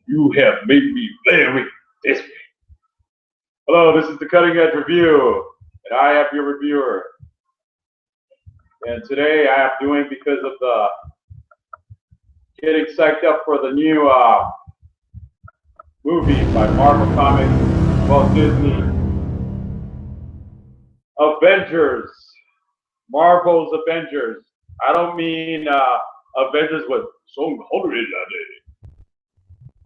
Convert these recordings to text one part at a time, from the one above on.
You have made me very desperate. Hello, this is the Cutting Edge Review, and I am your reviewer. And today I am doing because of the getting psyched up for the new movie by Marvel Comics, Walt Disney, Avengers, Marvel's Avengers. I don't mean Avengers with some holiday.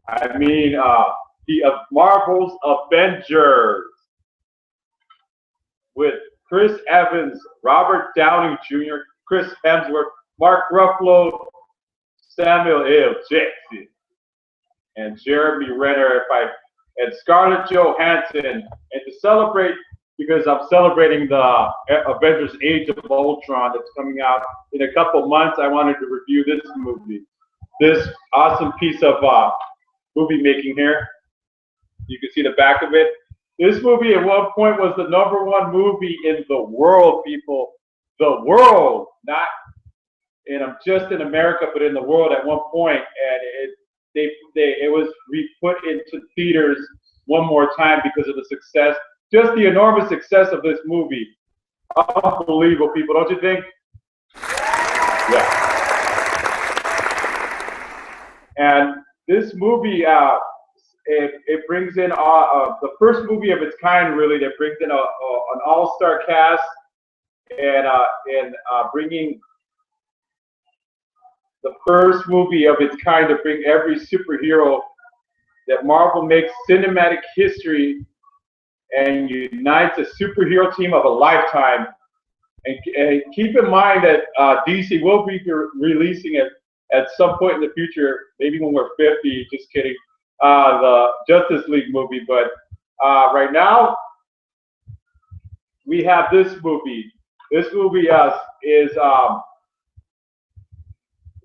I mean the Marvel's Avengers with Chris Evans, Robert Downey Jr., Chris Hemsworth, Mark Ruffalo, Samuel L. Jackson, and Jeremy Renner, and Scarlett Johansson. And to celebrate, because I'm celebrating the Avengers Age of Ultron that's coming out in a couple months, I wanted to review this movie. This awesome piece of movie making here. You can see the back of it. This movie at one point was the #1 movie in the world, people. The world, not, and I'm just in America, but in the world at one point, and it was re-put into theaters one more time because of the success, just the enormous success of this movie. Unbelievable, people, don't you think? Yeah. And this movie, it brings in the first movie of its kind, really, that brings in an all-star cast and bringing the first movie of its kind to bring every superhero that Marvel makes cinematic history and unites a superhero team of a lifetime. And keep in mind that DC will be releasing it at some point in the future, maybe when we're 50, just kidding, the Justice League movie. But right now, we have this movie. This movie is the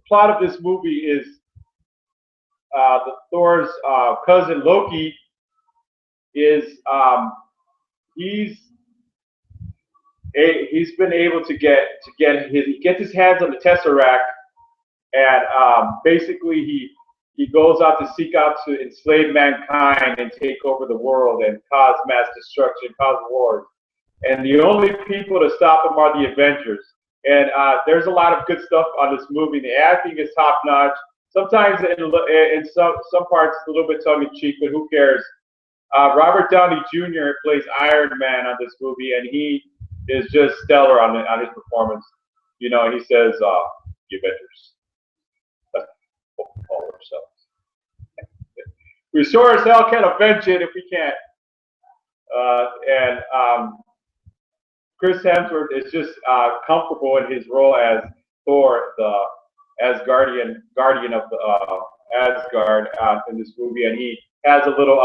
plot of this movie is the Thor's cousin Loki is he's been able to get his hands on the Tesseract, and basically he goes out to seek out to enslave mankind and take over the world and cause mass destruction, cause wars. And the only people to stop him are the Avengers. And there's a lot of good stuff on this movie. The acting is top notch. Sometimes in some parts it's a little bit tongue in cheek, but who cares? Robert Downey Jr. plays Iron Man on this movie, and he is just stellar on his performance. You know, he says, "The Avengers, all ourselves. We sure as hell can't avenge it if we can't." And Chris Hemsworth is just comfortable in his role as Thor, the Asgardian guardian of the Asgard in this movie, and he has a little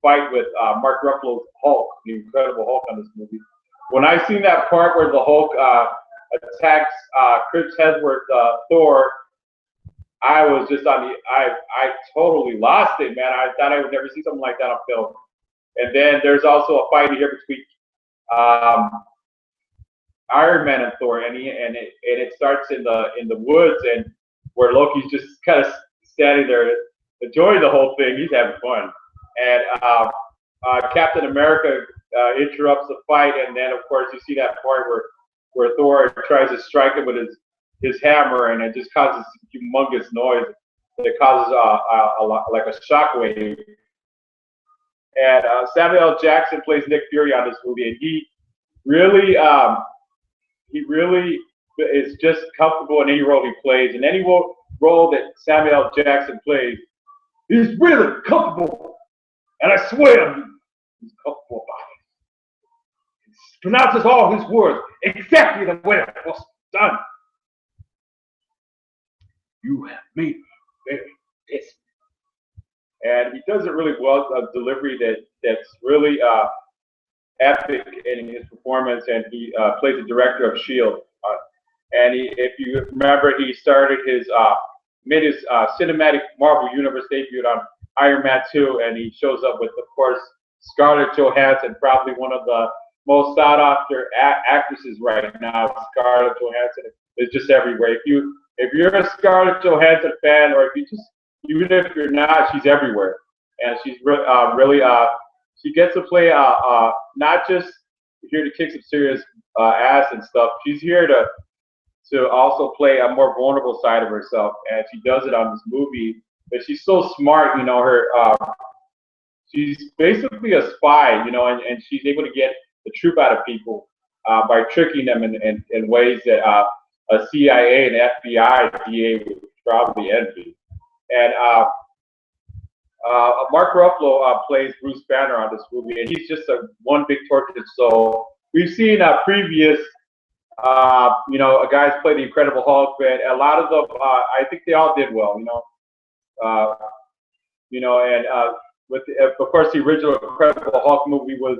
fight with Mark Ruffalo's Hulk, the Incredible Hulk, on this movie. When I seen that part where the Hulk attacks Chris Hemsworth, Thor, I was just I totally lost it, man. I thought I would never see something like that on film. And then there's also a fight here between Iron Man and Thor, and it starts in the woods, and where Loki's just kind of standing there enjoying the whole thing. He's having fun, and Captain America interrupts the fight, and then of course you see that part where Thor tries to strike him with his hammer, and it just causes humongous noise. It causes like a shockwave. And Samuel L. Jackson plays Nick Fury on this movie, and he really is just comfortable in any role he plays. And any role that Samuel L. Jackson plays, he's really comfortable. And I swear he's comfortable about it. He pronounces all his words exactly the way it was done. You have made me very desperate. And he does it really well, a delivery that's really epic in his performance, and he plays the director of S.H.I.E.L.D. And if you remember, he started made his cinematic Marvel Universe debut on Iron Man 2, and he shows up with, of course, Scarlett Johansson, probably one of the most sought-after actresses right now. Scarlett Johansson is just everywhere. If you're a Scarlett Johansson fan, or if you just even if you're not, she's everywhere, and she's really she gets to play not just here to kick some serious ass and stuff. She's here to also play a more vulnerable side of herself, and she does it on this movie. But she's so smart, you know. She's basically a spy, you know, and she's able to get the truth out of people by tricking them in ways that a CIA and FBI DA would probably envy. And Mark Ruffalo plays Bruce Banner on this movie, and he's just one big tortured soul. We've seen previous, you know, guys play the Incredible Hulk, but a lot of them, I think they all did well, you know, and with of course the original Incredible Hulk movie was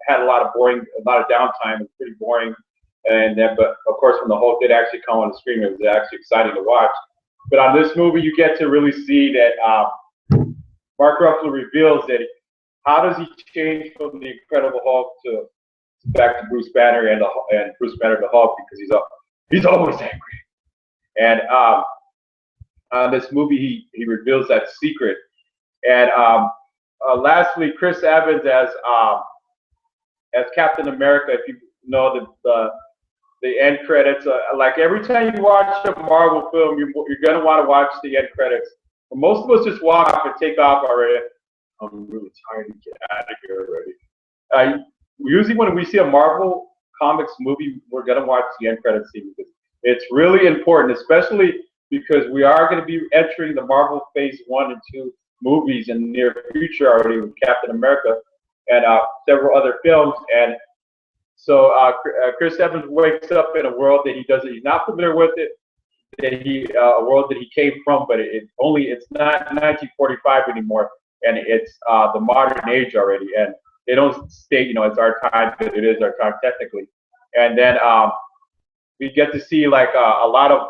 had a lot of downtime. It was pretty boring, and then but of course when the Hulk did actually come on the screen, it was actually exciting to watch. But on this movie, you get to really see that Mark Ruffalo reveals that how does he change from the Incredible Hulk to back to Bruce Banner and Bruce Banner the Hulk, because he's always angry. And on this movie, he reveals that secret. And lastly, Chris Evans as Captain America. If you know the end credits, like every time you watch a Marvel film, you're gonna want to watch the end credits. But most of us just walk and take off already. I'm really tired to get out of here already. Usually when we see a Marvel Comics movie, we're gonna watch the end credits scene because it's really important, especially because we are going to be entering the Marvel Phase 1 and 2 movies in the near future already with Captain America and several other films. And so Chris Evans wakes up in a world that he's not familiar with it, a world that he came from, but it's not 1945 anymore, and it's the modern age already. And they don't state, you know, it's our time, but it is our time technically. And then we get to see like a lot of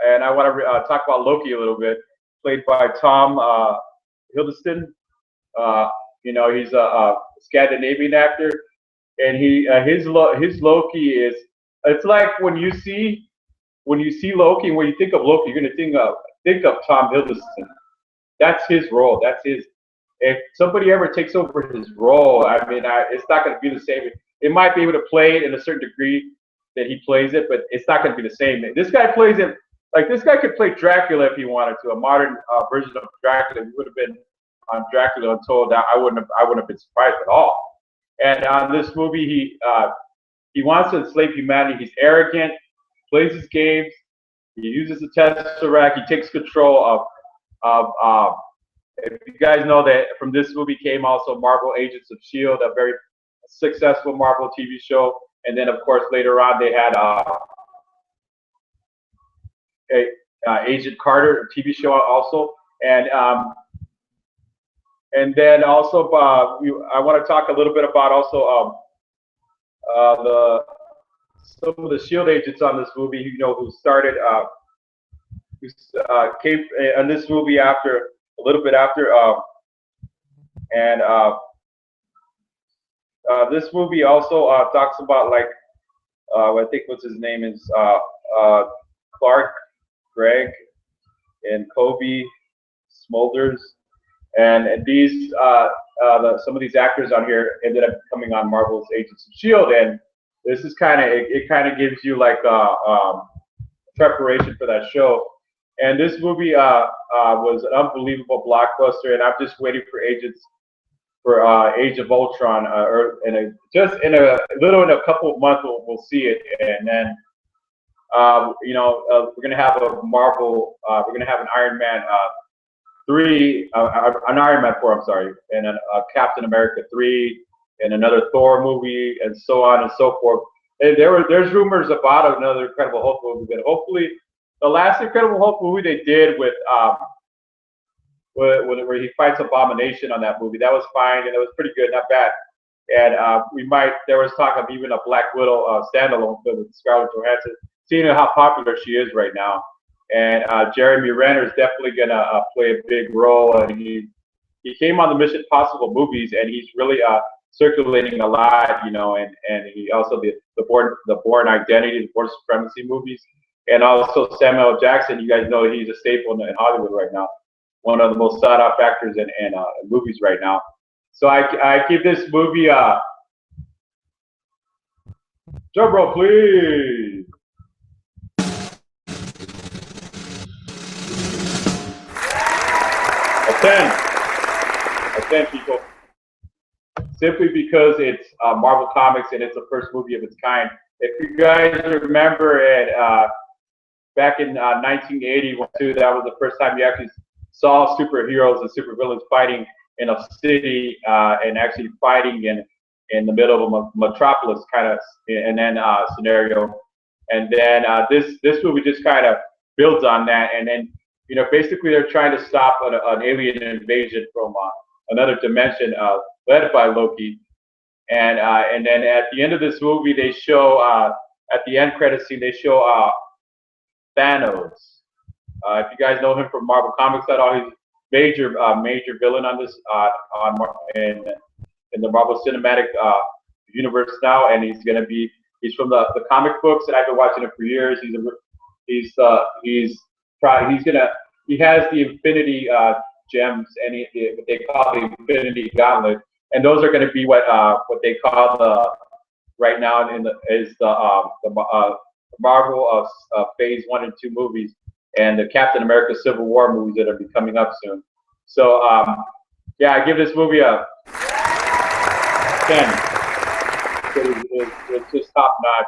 and I want to talk about Loki a little bit, played by Tom Hiddleston. You know, he's a Scandinavian actor, and his Loki is, it's like when you see Loki, when you think of Loki, you're gonna think of Tom Hiddleston. That's his role. That's his. If somebody ever takes over his role, I mean, it's not going to be the same. It might be able to play it in a certain degree that he plays it, but it's not going to be the same. This guy plays it like this guy could play Dracula if he wanted to, a modern version of Dracula. He would have been on Dracula until that. I wouldn't have been surprised at all. And on this movie, he wants to enslave humanity. He's arrogant, plays his games. He uses the Tesseract. He takes control of. If you guys know that from this movie came also Marvel Agents of S.H.I.E.L.D., a very successful Marvel TV show. And then, of course, later on they had Agent Carter TV show also. And then also I want to talk a little bit about also some of the S.H.I.E.L.D. agents on this movie, you know, who started, who came in this movie after, a little bit after, and this movie also talks about, like, I think what's his name is Clark Gregg and Kobe Smulders, and these some of these actors on here ended up coming on Marvel's Agents of S.H.I.E.L.D., and this is it kind of gives you like preparation for that show. And this movie was an unbelievable blockbuster, and I'm just waiting for Age of Ultron, in a couple of months we'll see it, and then you know, we're gonna have a Marvel, we're gonna have an Iron Man 3, an Iron Man 4, I'm sorry, and a Captain America 3, and another Thor movie, and so on and so forth. And there's rumors about another Incredible Hulk movie, but hopefully. The last Incredible Hulk movie they did with where he fights Abomination on that movie, that was fine and it was pretty good, not bad. And there was talk of even a Black Widow standalone film with Scarlett Johansson, seeing how popular she is right now. And Jeremy Renner is definitely gonna play a big role. And he came on the Mission Impossible movies, and he's really circulating a lot, you know. And he also the Born Identity, the Born Supremacy movies. And also Samuel L. Jackson, you guys know he's a staple in Hollywood right now. One of the most sought out actors in movies right now. So I give this movie drum roll, please. A 10, people. Simply because it's Marvel Comics and it's the first movie of its kind. If you guys remember it, back in 1982, that was the first time you actually saw superheroes and supervillains fighting in a city and actually fighting in the middle of a metropolis kind of scenario. And then this movie just kind of builds on that. And then, you know, basically they're trying to stop an alien invasion from another dimension led by Loki. And then at the end of this movie, they show, at the end credit scene, they show Thanos. If you guys know him from Marvel Comics at all, he's major villain on this in the Marvel Cinematic universe now, and he's from the comic books, and I've been watching him for years. He has the Infinity gems, and what they call the Infinity Gauntlet, and those are going to be what they call right now is the Marvel Phase 1 and 2 movies, and the Captain America Civil War movies that are coming up soon. So yeah, I give this movie a 10. It's just top notch,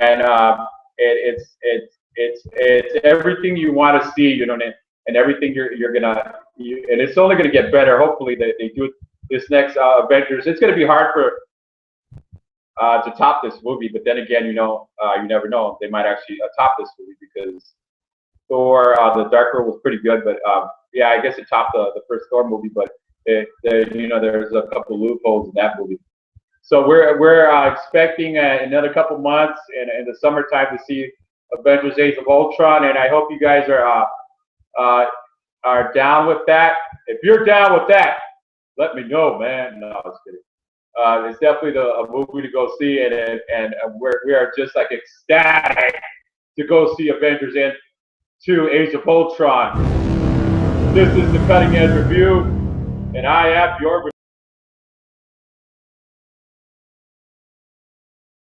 and it's everything you want to see, you know, and everything and it's only gonna get better. Hopefully they do this next Avengers. It's gonna be hard to top this movie, but then again, you know, you never know. They might actually top this movie because Thor: The Dark World was pretty good, but yeah, I guess it topped the first Thor movie, but you know, there's a couple of loopholes in that movie. So we're expecting another couple months in the summertime to see Avengers: Age of Ultron, and I hope you guys are down with that. If you're down with that, let me know, man. No, I was kidding. It's definitely a movie to go see, and we are just like ecstatic to go see Avengers to Age of Ultron. This is the Cutting Edge Review, and I am your